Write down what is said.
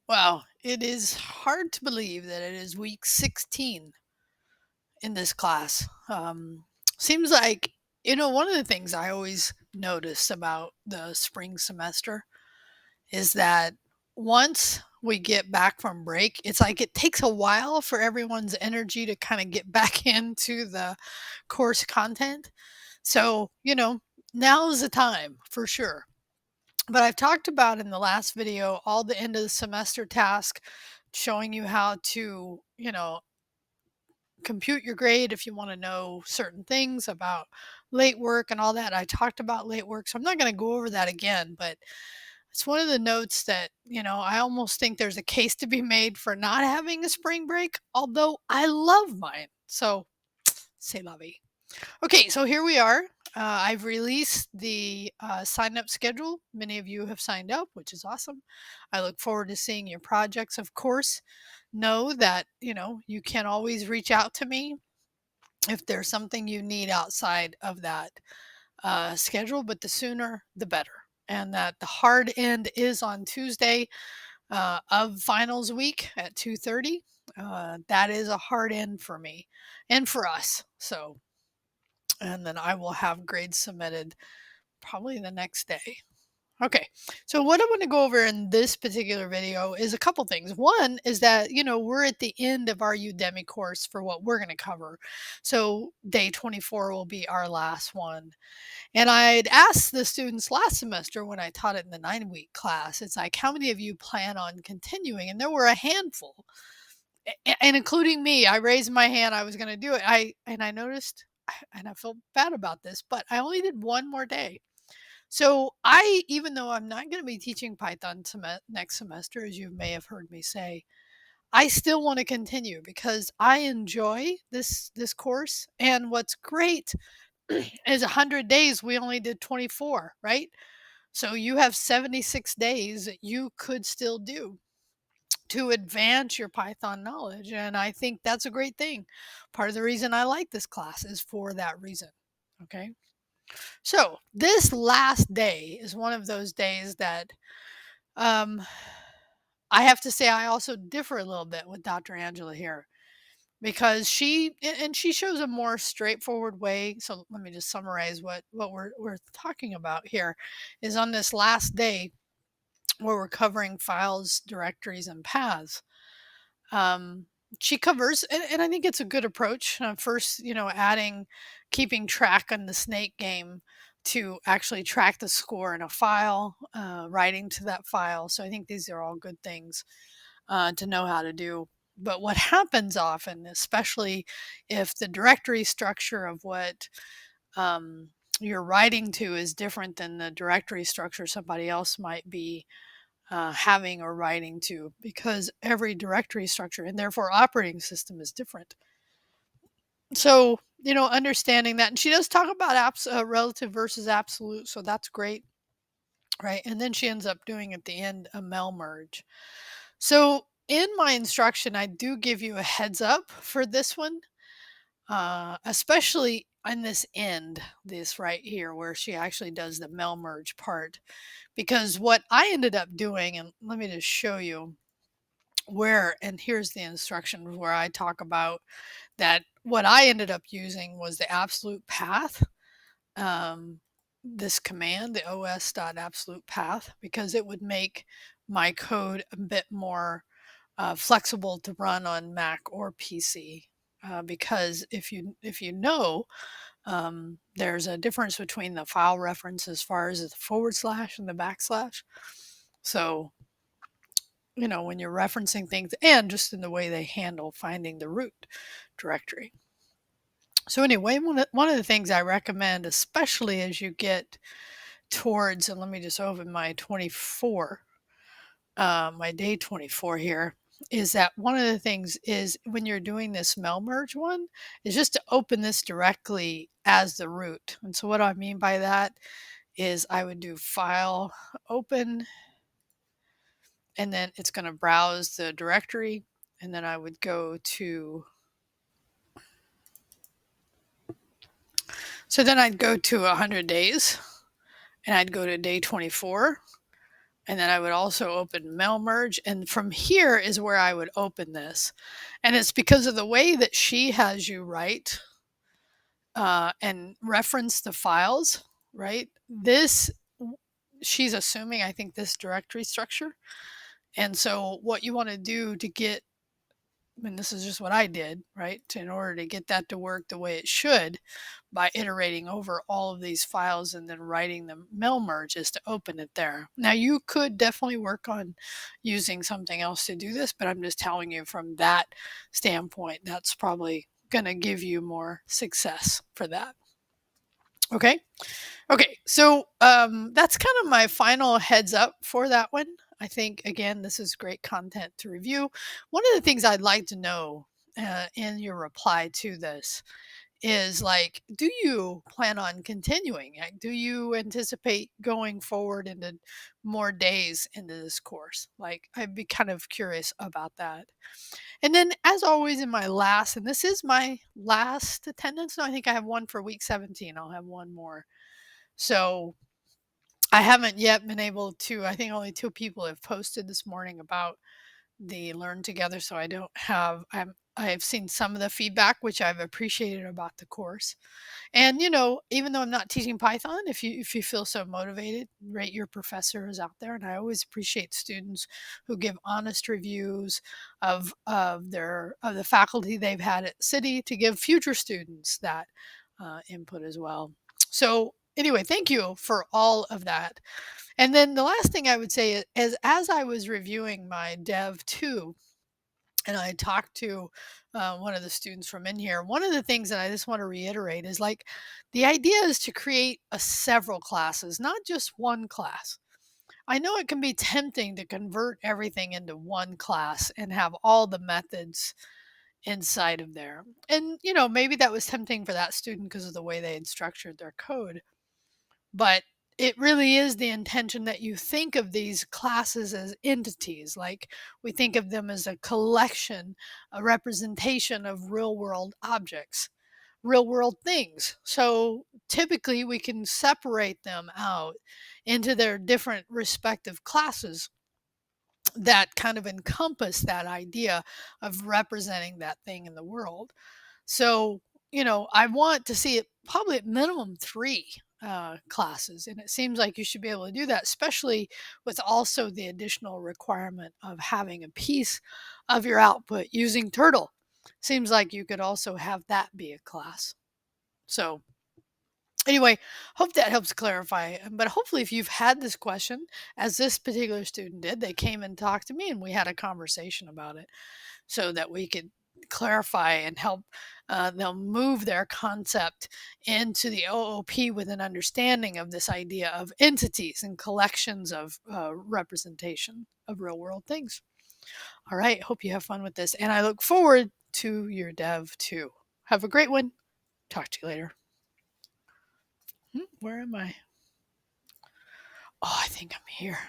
Wow, it is hard to believe that it is week 16 in this class. Seems like, one of the things I always notice about the spring semester is that once we get back from break, it's like it takes a while for everyone's energy to kind of get back into the course content. So, now is the time for sure. But I've talked about in the last video all the end of the semester task, showing you how to, compute your grade if you want to know certain things about late work and all that. I talked about late work, so I'm not going to go over that again, but it's one of the notes that, I almost think there's a case to be made for not having a spring break, although I love mine. So, c'est la vie. Okay, so here we are. I've released the sign up schedule. Many of you have signed up, which is awesome. I look forward to seeing your projects. Of course, know that, you can always reach out to me if there's something you need outside of that schedule, but the sooner the better. And that the hard end is on Tuesday of finals week at 2:30. That is a hard end for me and for us. So, and then I will have grades submitted probably the next day. Okay, so what I want to go over in this particular video is a couple things. One is that, we're at the end of our Udemy course for what we're going to cover. So day 24 will be our last one. And I'd asked the students last semester when I taught it in the 9-week class, it's like, how many of you plan on continuing? And there were a handful, and including me. I raised my hand. I was going to do it. I noticed, and I felt bad about this, but I only did one more day. So even though I'm not going to be teaching Python next semester, as you may have heard me say, I still want to continue because I enjoy this course. And what's great is 100 days. We only did 24, right? So you have 76 days that you could still do to advance your Python knowledge. And I think that's a great thing. Part of the reason I like this class is for that reason. Okay. So this last day is one of those days that um, I have to say I also differ a little bit with Dr. Angela here because she shows a more straightforward way. So let me just summarize what we're talking about here is on this last day where we're covering files, directories, and paths. Um, she covers, and I think it's a good approach. First, keeping track on the snake game to actually track the score in a file, writing to that file. So I think these are all good things to know how to do. But what happens often, especially if the directory structure of what you're writing to is different than the directory structure somebody else might be having or writing to, because every directory structure and therefore operating system is different. So, understanding that. And she does talk about relative versus absolute. So that's great. Right. And then she ends up doing at the end a mel merge. So in my instruction, I do give you a heads up for this one, especially on this end, this right here, where she actually does the mel merge part. Because what I ended up doing, and let me just show you and here's the instruction where I talk about that what I ended up using was the absolute path, this command, the os.absolute path, because it would make my code a bit more flexible to run on Mac or PC. Because if you know, there's a difference between the file reference as far as the forward slash and the backslash. So when you're referencing things, and just in the way they handle finding the root directory. So anyway, one of the things I recommend, especially as you get towards, and let me just open my 24, my day 24 here, is that one of the things is when you're doing this mel merge one, is just to open this directly as the root. And so what I mean by that is I would do file, open, and then it's going to browse the directory, and then I would go to, so then I'd go to 100 days, and I'd go to day 24, And then I would also open mail merge. And from here is where I would open this. And it's because of the way that she has you write and reference the files, right? She's assuming, I think, this directory structure. And so, what you want to do to get, and this is just what I did, right? In order to get that to work the way it should, by iterating over all of these files and then writing the mail merge, is to open it there. Now, you could definitely work on using something else to do this, but I'm just telling you from that standpoint, that's probably going to give you more success for that. Okay. Okay. So that's kind of my final heads up for that one. I think, again, this is great content to review. One of the things I'd like to know in your reply to this is like, do you plan on continuing? Like, do you anticipate going forward into more days into this course? Like, I'd be kind of curious about that. And then, as always, in my last, and this is my last attendance, no, I think I have one for week 17. I'll have one more. So I haven't yet been able to, I think only 2 people have posted this morning about the Learn Together, so I don't have, I have seen some of the feedback, which I've appreciated about the course. And, even though I'm not teaching Python, if you feel so motivated, rate your professor is out there. And I always appreciate students who give honest reviews of the faculty they've had at City, to give future students that input as well. So anyway, thank you for all of that. And then the last thing I would say is, as I was reviewing my Dev 2, and I talked to one of the students from in here, one of the things that I just want to reiterate is, like, the idea is to create several classes, not just one class. I know it can be tempting to convert everything into one class and have all the methods inside of there. And, maybe that was tempting for that student because of the way they had structured their code. But it really is the intention that you think of these classes as entities. Like, we think of them as a collection, a representation of real world objects, real world things. So typically we can separate them out into their different respective classes that kind of encompass that idea of representing that thing in the world. So, I want to see it probably at minimum 3 classes. And it seems like you should be able to do that, especially with also the additional requirement of having a piece of your output using Turtle. Seems like you could also have that be a class. So, anyway, hope that helps clarify. But hopefully, if you've had this question, as this particular student did, they came and talked to me and we had a conversation about it, so that we could clarify and help them move their concept into the OOP with an understanding of this idea of entities and collections of representation of real world things. All right, hope you have fun with this, and I look forward to your Dev 2. Have a great one. Talk to you later. Where am I? Oh, I think I'm here.